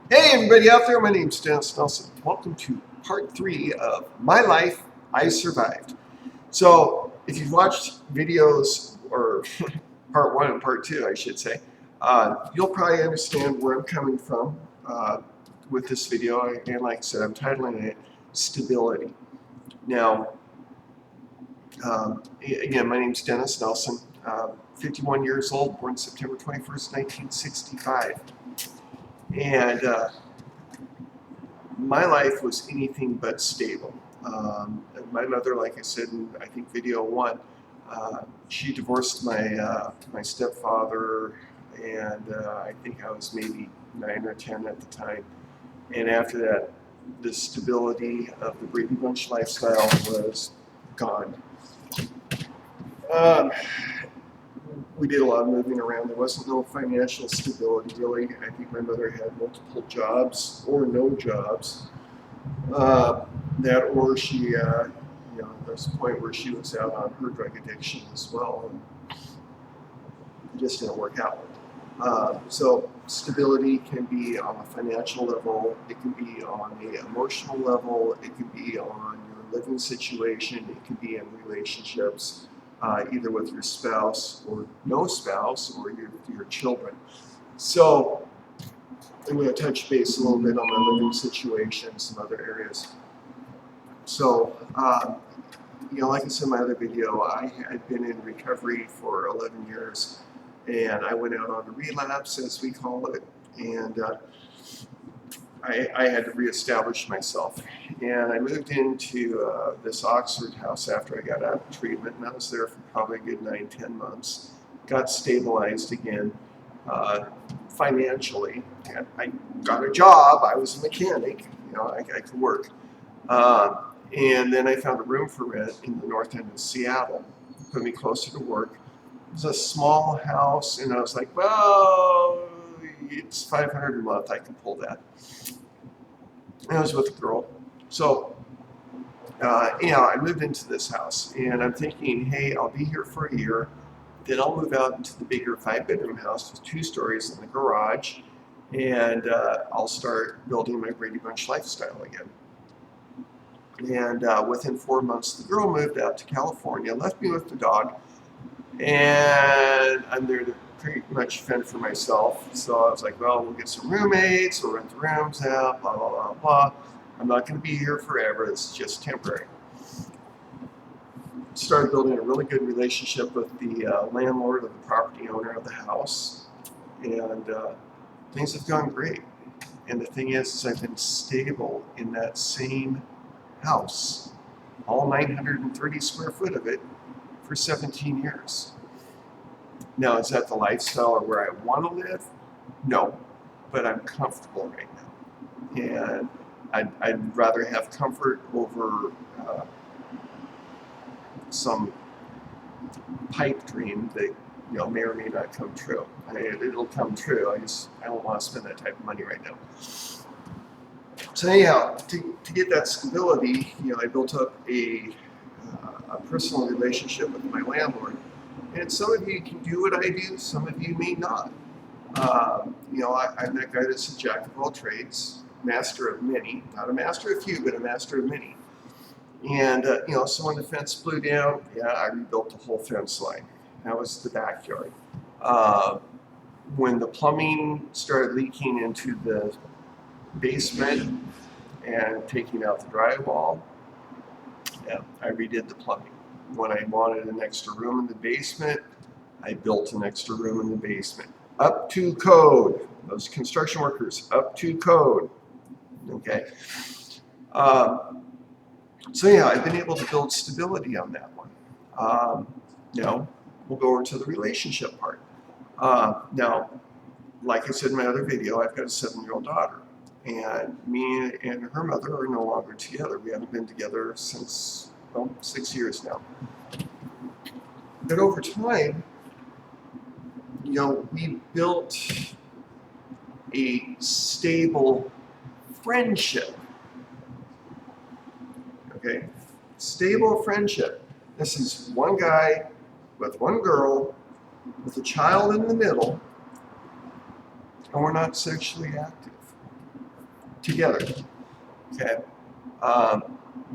Hey everybody out there, my name's Dennis Nelson. Welcome to part 3 of My Life, I Survived. So if you've watched videos, or part 1 and part 2 I should say, you'll probably understand where I'm coming from with this video. And like I said, I'm titling it Stability. Now, again, my name's Dennis Nelson, 51 years old, born September 21st, 1965. And my life was anything but stable. My mother, like I said in I think video 1, she divorced my stepfather, and I think I was maybe 9 or 10 at the time. And after that, the stability of the Brady Bunch lifestyle was gone. We did a lot of moving around. There wasn't no financial stability really. I think my mother had multiple jobs or no jobs. That or she, there's a point where she was out on her drug addiction as well, and it just didn't work out. So stability can be on a financial level, it can be on the emotional level, it can be on your living situation, it can be in relationships, either with your spouse or no spouse or your children. So I'm going to touch base a little bit on my living situation, some other areas. So, like I said in my other video, I had been in recovery for 11 years, and I went out on a relapse, as we call it, and I had to reestablish myself. And I moved into this Oxford house after I got out of treatment, and I was there for probably a good 9-10 months. Got stabilized again financially. And I got a job. I was a mechanic. I could work. And then I found a room for rent in the north end of Seattle. Put me closer to work. It was a small house, and I was like, well, it's $500 a month. I can pull that. And I was with a girl. So, I moved into this house, and I'm thinking, hey, I'll be here for a year. Then I'll move out into the bigger 5-bedroom house with 2 stories in the garage, and I'll start building my Brady Bunch lifestyle again. And within 4 months, the girl moved out to California, left me with the dog, and I'm there to pretty much fend for myself. So I was like, well, we'll get some roommates, we'll rent the rooms out, blah, blah, blah, blah. I'm not going to be here forever. This is just temporary. Started building a really good relationship with the landlord or the property owner of the house, and things have gone great. And the thing is I've been stable in that same house, all 930 square foot of it, for 17 years. Now, is that the lifestyle or where I want to live? No, but I'm comfortable right now. And I'd rather have comfort over some pipe dream that may or may not come true. It'll come true. I don't want to spend that type of money right now. So anyhow, to get that stability, I built up a personal relationship with my landlord. And some of you can do what I do, some of you may not. I'm that guy that's a jack of all trades, master of many, not a master of few, but a master of many. And, so when the fence blew down, I rebuilt the whole fence line. That was the backyard. When the plumbing started leaking into the basement and taking out the drywall, I redid the plumbing. When I wanted an extra room in the basement, I built an extra room in the basement. Up to code. Those construction workers, up to code. Okay. So I've been able to build stability on that one. Now, we'll go over to the relationship part. Now, like I said in my other video, I've got a 7-year-old daughter. And me and her mother are no longer together. We haven't been together since, 6 years now. But over time, we built a stable friendship. Okay? Stable friendship. This is one guy with one girl with a child in the middle, and we're not sexually active. together. Okay.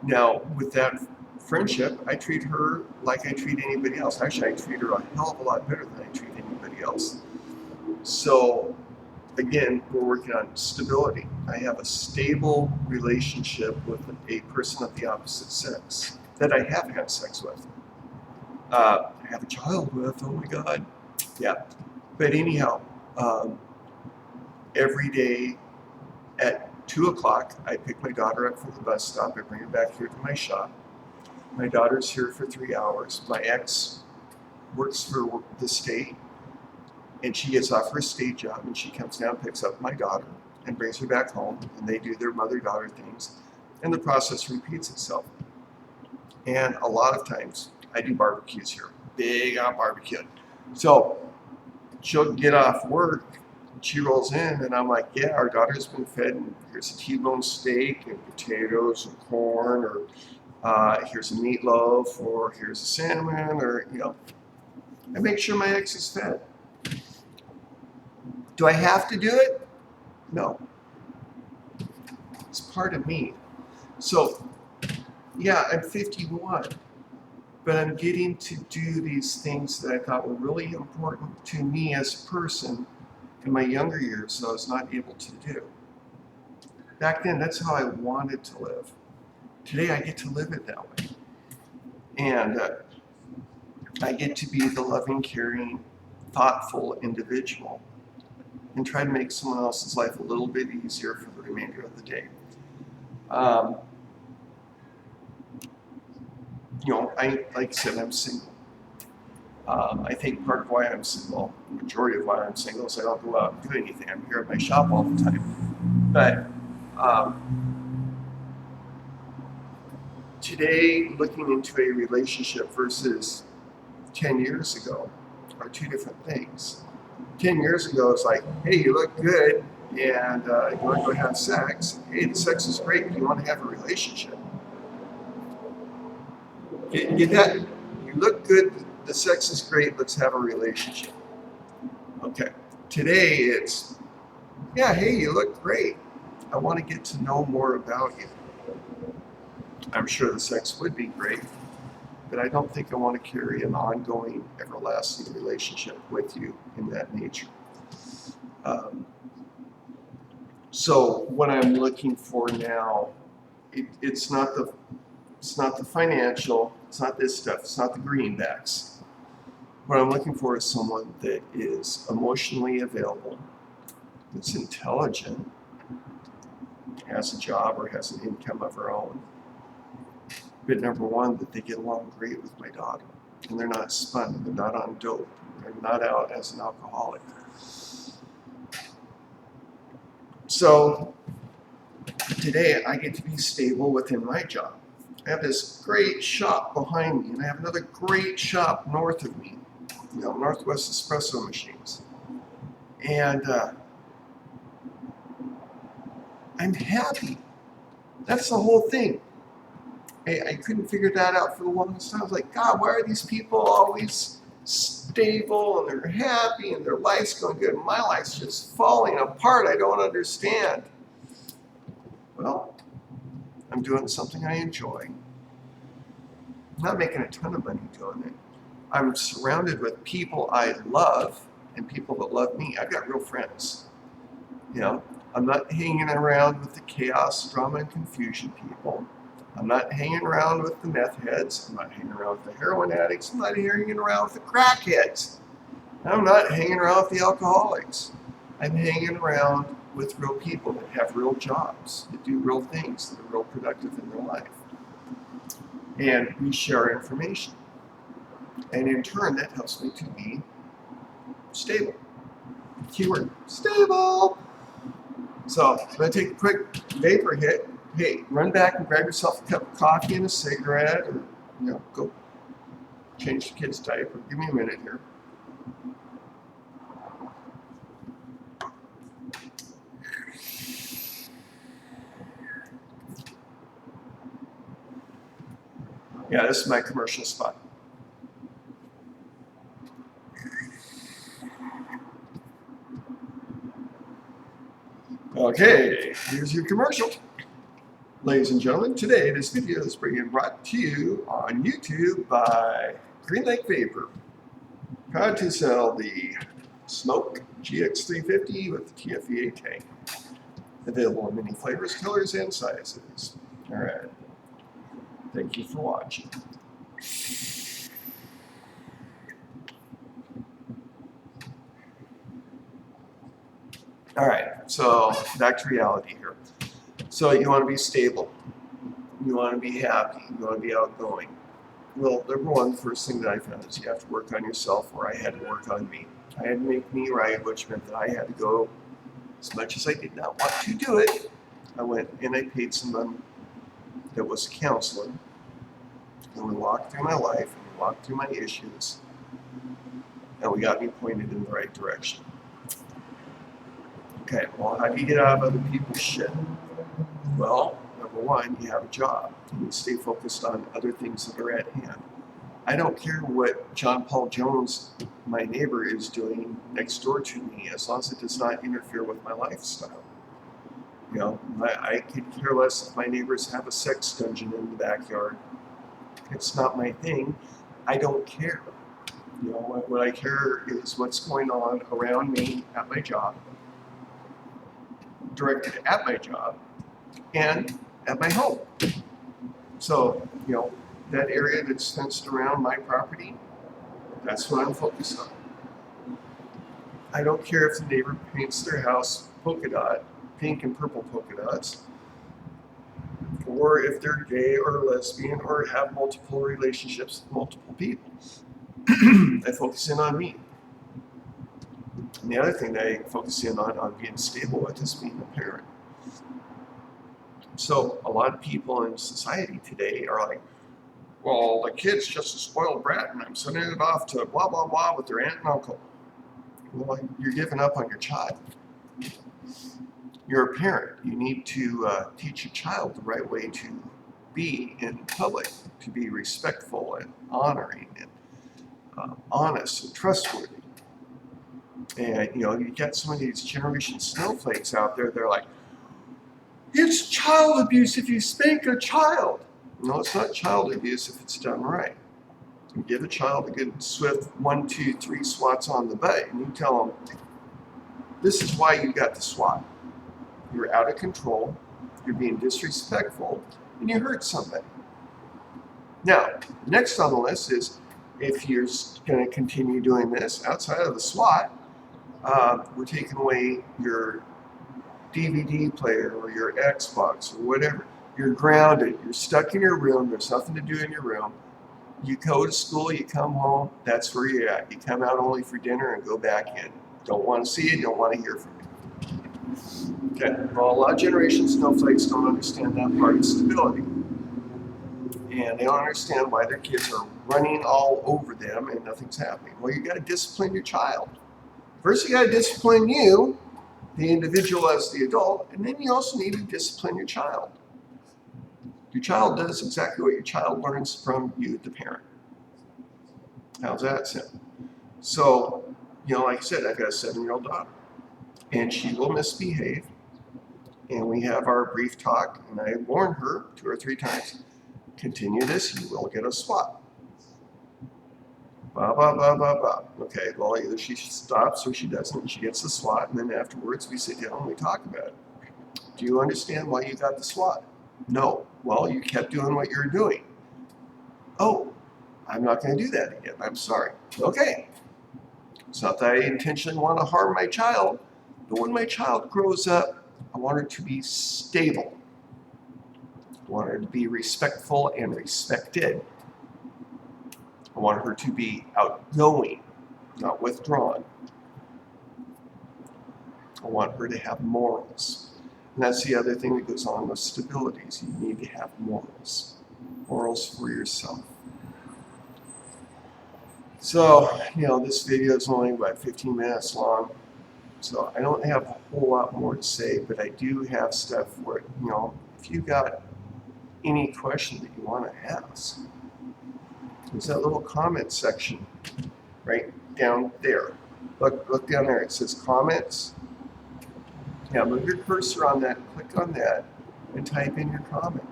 Now, with that friendship, I treat her like I treat anybody else. Actually, I treat her a hell of a lot better than I treat anybody else. So, again, we're working on stability. I have a stable relationship with a person of the opposite sex that I have had sex with. I have a child with, oh my God. Yeah. But anyhow, every day at 2 o'clock, I pick my daughter up from the bus stop. I bring her back here to my shop. My daughter's here for 3 hours. My ex works for the state, and she gets off her state job, and she comes down, picks up my daughter, and brings her back home, and they do their mother-daughter things, and the process repeats itself. And a lot of times, I do barbecues here, big out barbecue. So she'll get off work, she rolls in, and I'm like, yeah, our daughter's been fed, and here's a T-bone steak and potatoes and corn, or here's a meatloaf, or here's a salmon, or, I make sure my ex is fed. Do I have to do it? No. It's part of me. So, yeah, I'm 51, but I'm getting to do these things that I thought were really important to me as a person in my younger years that I was not able to do. Back then, that's how I wanted to live. Today, I get to live it that way. And I get to be the loving, caring, thoughtful individual and try to make someone else's life a little bit easier for the remainder of the day. Like I said, I'm single. I think part of why I'm single, the majority of why I'm single, is I don't go out and do anything. I'm here at my shop all the time. But today, looking into a relationship versus 10 years ago are two different things. 10 years ago, it's like, hey, you look good, and you want to go have sex. Hey, the sex is great. Do you want to have a relationship? Get that? You look good. The sex is great. Let's have a relationship. Okay. Today, it's, yeah, hey, you look great. I want to get to know more about you. I'm sure the sex would be great, but I don't think I want to carry an ongoing, everlasting relationship with you in that nature. So what I'm looking for now, it's not the financial, it's not this stuff, it's not the greenbacks. What I'm looking for is someone that is emotionally available, that's intelligent, has a job or has an income of her own. But number one, that they get along great with my daughter, and they're not spun, and they're not on dope, and they're not out as an alcoholic. So today I get to be stable within my job. I have this great shop behind me, and I have another great shop north of me, Northwest Espresso Machines. And I'm happy. That's the whole thing. I couldn't figure that out for the longest time. I was like, God, why are these people always stable and they're happy and their life's going good and my life's just falling apart? I don't understand. Well, I'm doing something I enjoy. I'm not making a ton of money doing it. I'm surrounded with people I love and people that love me. I've got real friends. I'm not hanging around with the chaos, drama, and confusion people. I'm not hanging around with the meth heads. I'm not hanging around with the heroin addicts. I'm not hanging around with the crackheads. I'm not hanging around with the alcoholics. I'm hanging around with real people that have real jobs, that do real things, that are real productive in their life. And we share information. And in turn, that helps me to be stable. Keyword, stable. So I'm going to take a quick vapor hit. Hey, run back and grab yourself a cup of coffee and a cigarette, or go change the kid's diaper. Give me a minute here. Yeah, this is my commercial spot. Okay, here's your commercial. Ladies and gentlemen, today this video is being brought to you on YouTube by Green Lake Vapor. Proud to sell the Smoke GX350 with the TFVA tank. Available in many flavors, colors, and sizes. Alright, thank you for watching. Alright, so back to reality here. So you want to be stable, you want to be happy, you want to be outgoing. Well, number one, the first thing that I found is you have to work on yourself, or I had to work on me. I had to make me right, which meant that I had to go, as much as I did not want to do it, I went and I paid someone that was a counselor, and we walked through my life, and we walked through my issues, and we got me pointed in the right direction. Okay, well, how do you get out of other people's shit? Well, number one, you have a job, and you stay focused on other things that are at hand. I don't care what John Paul Jones, my neighbor, is doing next door to me, as long as it does not interfere with my lifestyle. You know, I could care less if my neighbors have a sex dungeon in the backyard. It's not my thing. I don't care. You know, what I care is what's going on around me at my job, directed at my job, and at my home. So, you know, that area that's fenced around my property, that's what I'm focused on. I don't care if the neighbor paints their house polka dot, pink and purple polka dots, or if they're gay or lesbian or have multiple relationships with multiple people. I focus in on me. And the other thing that I focus in on being stable with is being a parent. So a lot of people in society today are like, well, the kid's just a spoiled brat and I'm sending it off to blah, blah, blah with their aunt and uncle. Well, you're giving up on your child. You're a parent. You need to teach your child the right way to be in public, to be respectful and honoring and honest and trustworthy. And, you know, you get some of these generation snowflakes out there, they're like, it's child abuse if you spank a child. No, it's not child abuse if it's done right. You give a child a good swift 1, 2, 3 swats on the butt, and you tell them, this is why you got the swat. You're out of control, you're being disrespectful, and you hurt somebody. Now, next on the list is, if you're going to continue doing this outside of the SWAT, we're taking away your DVD player or your Xbox or whatever. You're grounded. You're stuck in your room. There's nothing to do in your room. You go to school, you come home, that's where you're at. You come out only for dinner and go back in. Don't want to see you, don't want to hear from you. Okay, well, a lot of generation snowflakes don't understand that part of stability. And they don't understand why their kids are running all over them and nothing's happening. Well, you got to discipline your child. First, you got to discipline you, the individual as the adult, and then you also need to discipline your child. Your child does exactly what your child learns from you, the parent. How's that sound? So, you know, like I said, I've got a 7-year-old daughter, and she will misbehave, and we have our brief talk, and I warn her 2 or 3 times, continue this, you will get a swat. Blah, blah, blah, blah, blah. Okay, well, either she stops or she doesn't, and she gets the swat, and then afterwards we sit down and we talk about it. Do you understand why you got the swat? No. Well, you kept doing what you were doing. Oh, I'm not going to do that again. I'm sorry. Okay. It's not that I intentionally want to harm my child, but when my child grows up, I want her to be stable. I want her to be respectful and respected. I want her to be outgoing, not withdrawn. I want her to have morals. And that's the other thing that goes on with stabilities. You need to have morals. Morals for yourself. So, you know, this video is only about 15 minutes long. So I don't have a whole lot more to say, but I do have stuff where, you know, if you got any question that you want to ask, there's that little comment section right down there. Look down there. It says comments. Now move your cursor on that, click on that, and type in your comment.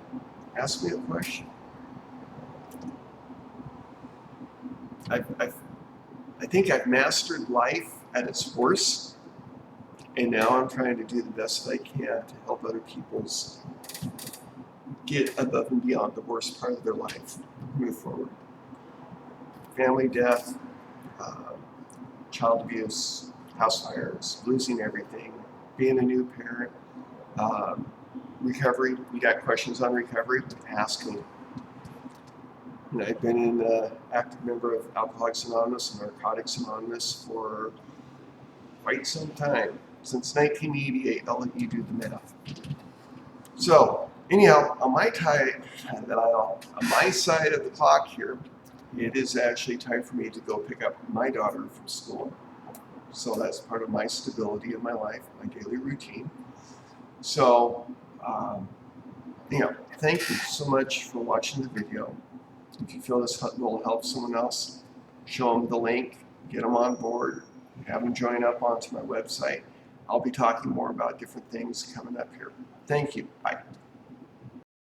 Ask me a question. I think I've mastered life at its worst, and now I'm trying to do the best that I can to help other people's get above and beyond the worst part of their life, move forward. Family death, child abuse, house fires, losing everything, being a new parent, recovery. You got questions on recovery? Ask me. And I've been an active member of Alcoholics Anonymous and Narcotics Anonymous for quite some time, since 1988. I'll let you do the math. So anyhow, on my side of the clock here, it is actually time for me to go pick up my daughter from school. So that's part of my stability of my life, my daily routine. So, thank you so much for watching the video. If you feel this will help someone else, show them the link, get them on board, have them join up onto my website. I'll be talking more about different things coming up here. Thank you. Bye.